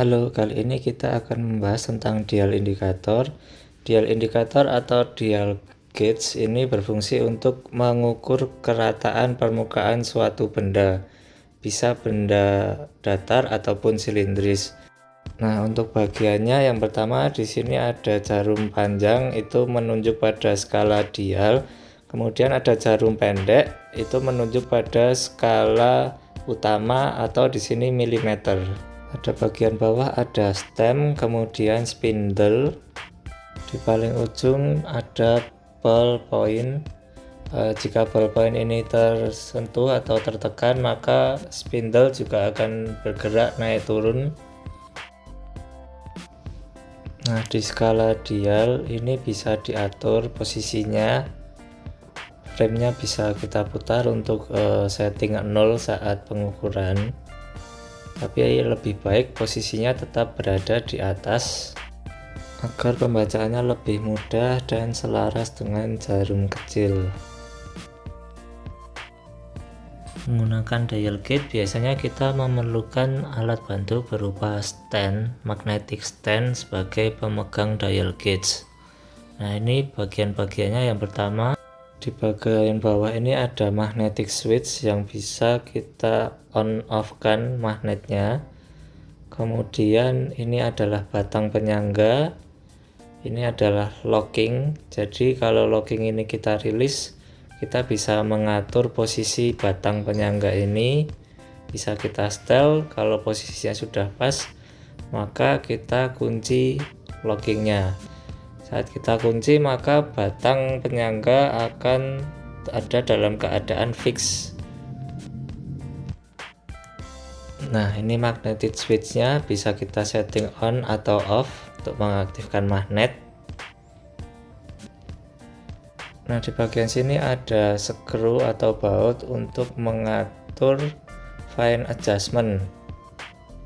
Halo, kali ini kita akan membahas tentang dial indikator. Dial indikator atau dial gauge ini berfungsi untuk mengukur kerataan permukaan suatu benda, bisa benda datar ataupun silindris. Nah, untuk bagiannya yang pertama di sini ada jarum panjang itu menunjuk pada skala dial, kemudian ada jarum pendek itu menunjuk pada skala utama atau di sini milimeter. Ada bagian bawah ada stem, kemudian spindle, di paling ujung ada ballpoint. Jika ballpoint ini tersentuh atau tertekan, maka spindle juga akan bergerak naik turun. Nah, di skala dial ini bisa diatur posisinya, framenya bisa kita putar untuk setting 0 saat pengukuran, tapi lebih baik posisinya tetap berada di atas agar pembacaannya lebih mudah dan selaras dengan jarum kecil. Menggunakan dial gauge biasanya kita memerlukan alat bantu berupa stand, magnetic stand sebagai pemegang dial gauge. Nah, ini bagian-bagiannya. Yang pertama, di bagian bawah ini ada magnetic switch yang bisa kita on off kan magnetnya. Kemudian ini adalah batang penyangga, ini adalah locking. Jadi kalau locking ini kita rilis, kita bisa mengatur posisi batang penyangga ini, bisa kita setel. Kalau posisinya sudah pas, maka kita kunci lockingnya. Saat kita kunci, maka batang penyangga akan ada dalam keadaan fix. Nah, ini magnetic switchnya bisa kita setting on atau off untuk mengaktifkan magnet. Nah, di bagian sini ada screw atau baut untuk mengatur fine adjustment,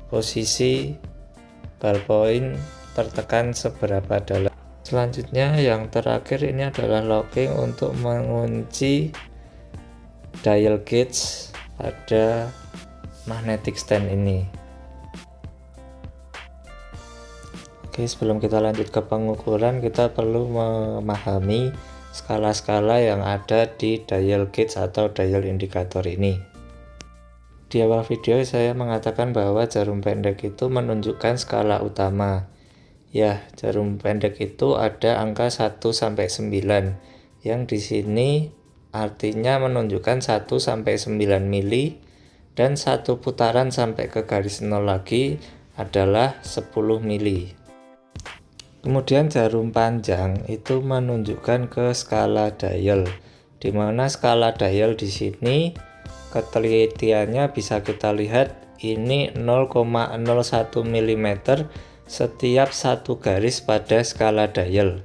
posisi ballpoint tertekan seberapa dalam. Selanjutnya yang terakhir ini adalah locking untuk mengunci dial gauge pada magnetic stand ini. Oke, sebelum kita lanjut ke pengukuran, kita perlu memahami skala-skala yang ada di dial gauge atau dial indikator ini. Di awal video saya mengatakan bahwa jarum pendek itu menunjukkan skala utama. Ya, jarum pendek itu ada angka 1 sampai 9 yang di sini artinya menunjukkan 1 sampai 9 mili, dan satu putaran sampai ke garis 0 lagi adalah 10 mili. Kemudian jarum panjang itu menunjukkan ke skala dial, di mana skala dial di sini ketelitiannya bisa kita lihat ini 0,01 mm setiap satu garis pada skala dial.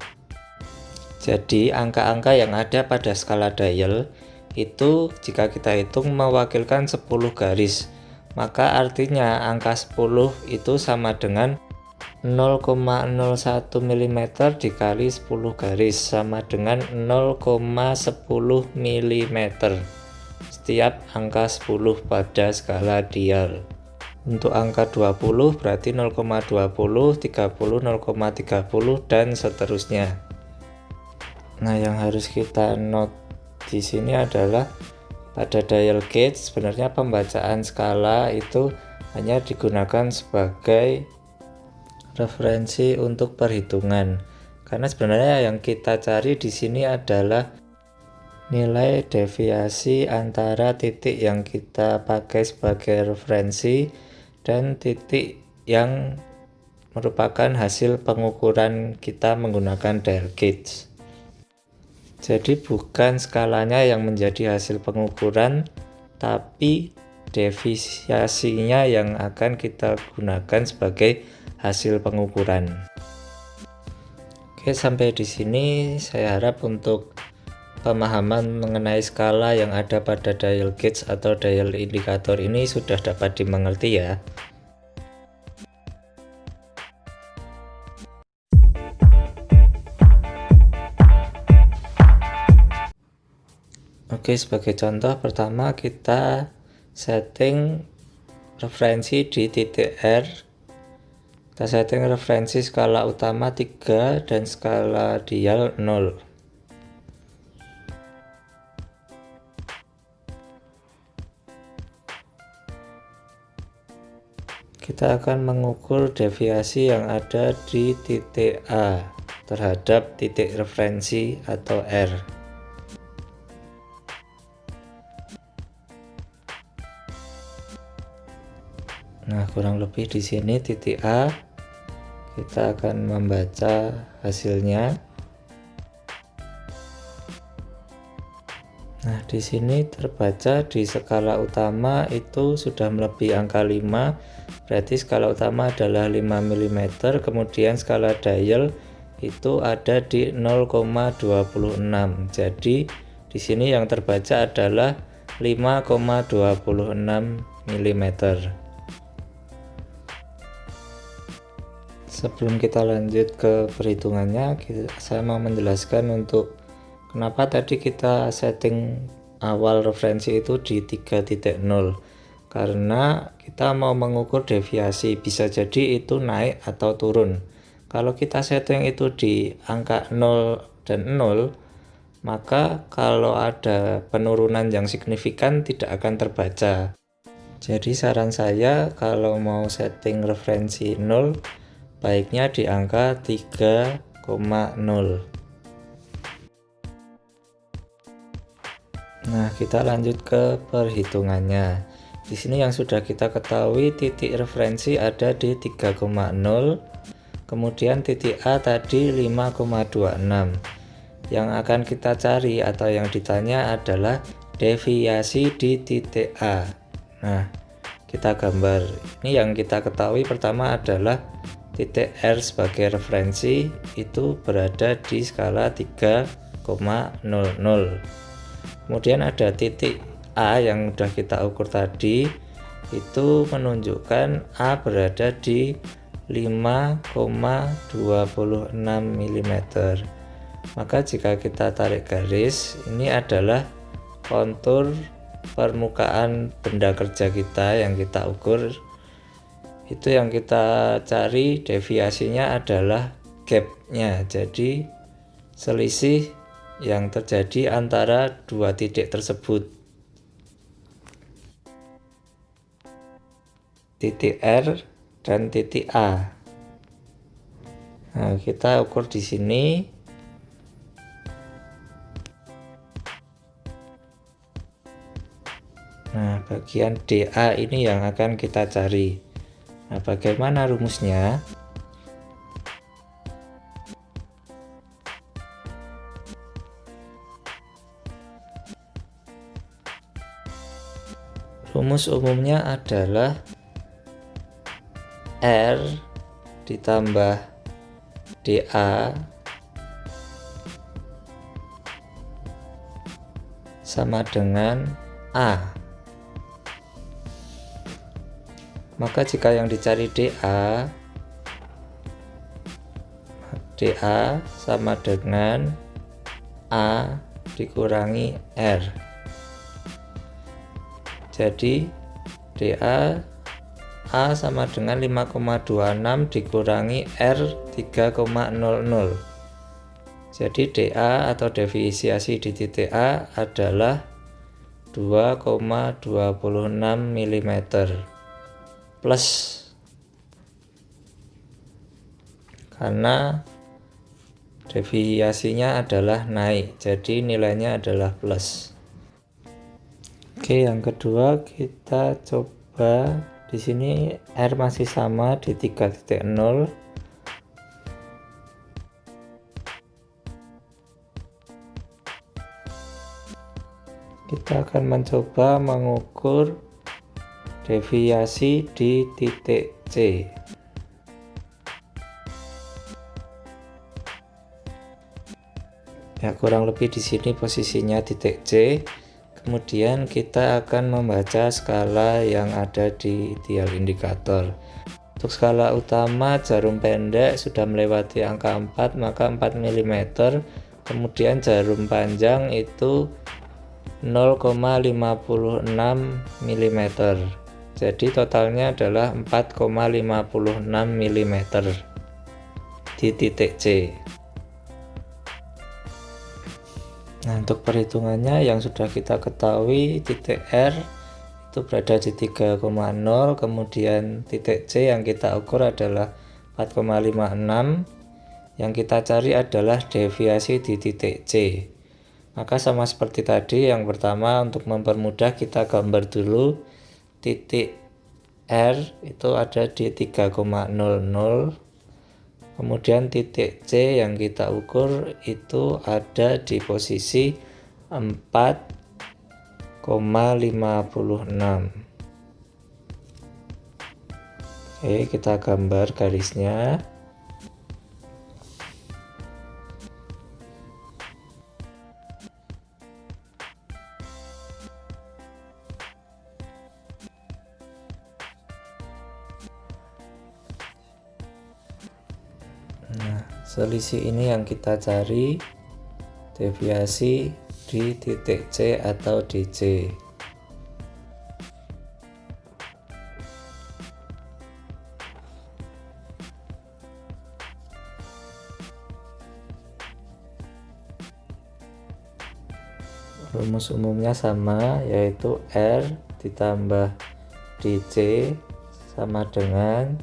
Jadi angka-angka yang ada pada skala dial itu jika kita hitung mewakilkan 10 garis, maka artinya angka 10 itu sama dengan 0,01 mm dikali 10 garis sama dengan 0,10 mm setiap angka 10 pada skala dial. Untuk angka 20 berarti 0,20, 30, 0,30 dan seterusnya. Nah, yang harus kita note di sini adalah pada dial gauge sebenarnya pembacaan skala itu hanya digunakan sebagai referensi untuk perhitungan, karena sebenarnya yang kita cari di sini adalah nilai deviasi antara titik yang kita pakai sebagai referensi dan titik yang merupakan hasil pengukuran kita menggunakan dial gauge. Jadi bukan skalanya yang menjadi hasil pengukuran, tapi deviasinya yang akan kita gunakan sebagai hasil pengukuran. Oke, sampai di sini saya harap untuk pemahaman mengenai skala yang ada pada dial gauge atau dial indikator ini sudah dapat dimengerti ya. Oke, sebagai contoh pertama kita setting referensi di titik R Kita setting referensi skala utama 3 dan skala dial 0. Kita akan mengukur deviasi yang ada di titik A terhadap titik referensi atau R. Nah, kurang lebih di sini titik A. Kita akan membaca hasilnya. Nah, di sini terbaca di skala utama itu sudah melebihi angka 5. Berarti skala utama adalah 5 mm. Kemudian skala dial itu ada di 0,26. Jadi di sini yang terbaca adalah 5,26 mm. Sebelum kita lanjut ke perhitungannya, saya mau menjelaskan untuk kenapa tadi kita setting awal referensi itu di 3.0. Karena kita mau mengukur deviasi, bisa jadi itu naik atau turun. Kalau kita setting itu di angka 0 dan 0, maka kalau ada penurunan yang signifikan tidak akan terbaca. Jadi saran saya kalau mau setting referensi 0, baiknya di angka 3,0. Nah, kita lanjut ke perhitungannya. Di sini yang sudah kita ketahui titik referensi ada di 3,0. Kemudian titik A tadi 5,26. Yang akan kita cari atau yang ditanya adalah deviasi di titik A. Nah, kita gambar. Ini yang kita ketahui pertama adalah titik R sebagai referensi itu berada di skala 3,00. Kemudian ada titik A yang sudah kita ukur tadi, itu menunjukkan A berada di 5,26 mm. Maka jika kita tarik garis, ini adalah kontur permukaan benda kerja kita yang kita ukur. Itu yang kita cari deviasinya adalah gapnya, jadi selisih yang terjadi antara dua titik tersebut, titik R dan titik A. Nah, kita ukur di sini. Nah, bagian DA ini yang akan kita cari. Nah, bagaimana rumusnya? Rumus umumnya adalah R ditambah DA sama dengan A. Maka jika yang dicari DA sama dengan A dikurangi R. Jadi DA A sama dengan 5,26 dikurangi R 3,00. Jadi DA atau deviasi di titik A adalah 2,26 mm plus, karena deviasinya adalah naik, jadi nilainya adalah plus. Oke, yang kedua kita coba di sini R masih sama di 3.0. Kita akan mencoba mengukur deviasi di titik C. Ya, kurang lebih di sini posisinya titik C. Kemudian kita akan membaca skala yang ada di dial indikator. Untuk skala utama jarum pendek sudah melewati angka 4, maka 4 mm. Kemudian jarum panjang itu 0,56 mm. Jadi totalnya adalah 4,56 mm di titik C. Nah, untuk perhitungannya yang sudah kita ketahui, titik R itu berada di 3,0, kemudian titik C yang kita ukur adalah 4,56. Yang kita cari adalah deviasi di titik C. Maka sama seperti tadi, yang pertama untuk mempermudah kita gambar dulu titik R itu ada di 3,00. Kemudian titik C yang kita ukur itu ada di posisi 4,56. Oke, kita gambar garisnya. Nah, selisih ini yang kita cari, deviasi di titik C atau di C. Rumus umumnya sama, yaitu R ditambah DC sama dengan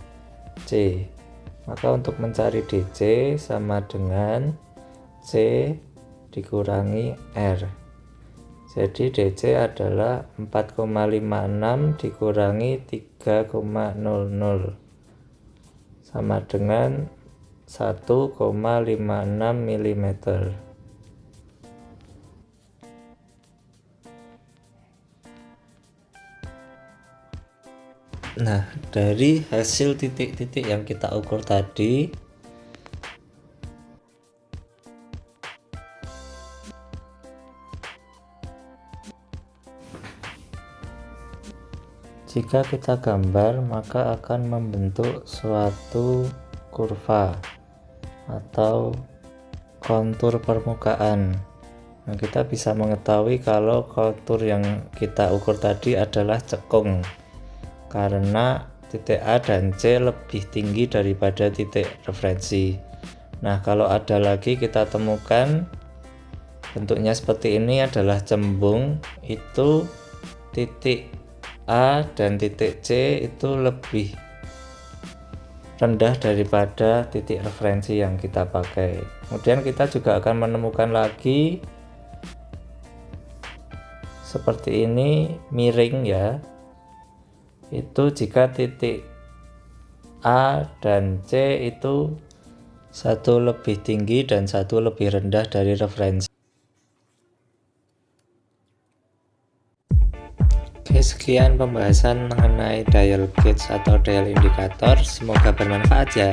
C. Maka untuk mencari DC sama dengan C dikurangi R. Jadi DC adalah 4,56 dikurangi 3,00 sama dengan 1,56 mm. Nah, dari hasil titik-titik yang kita ukur tadi, jika kita gambar maka akan membentuk suatu kurva atau kontur permukaan. Nah, kita bisa mengetahui kalau kontur yang kita ukur tadi adalah cekung, karena titik A dan C lebih tinggi daripada titik referensi. Nah, kalau ada lagi kita temukan bentuknya seperti ini adalah cembung, itu titik A dan titik C itu lebih rendah daripada titik referensi yang kita pakai. Kemudian kita juga akan menemukan lagi seperti ini, miring ya, itu jika titik A dan C itu satu lebih tinggi dan satu lebih rendah dari referensi. Oke, sekian pembahasan mengenai dial gauge atau dial indikator, semoga bermanfaat ya.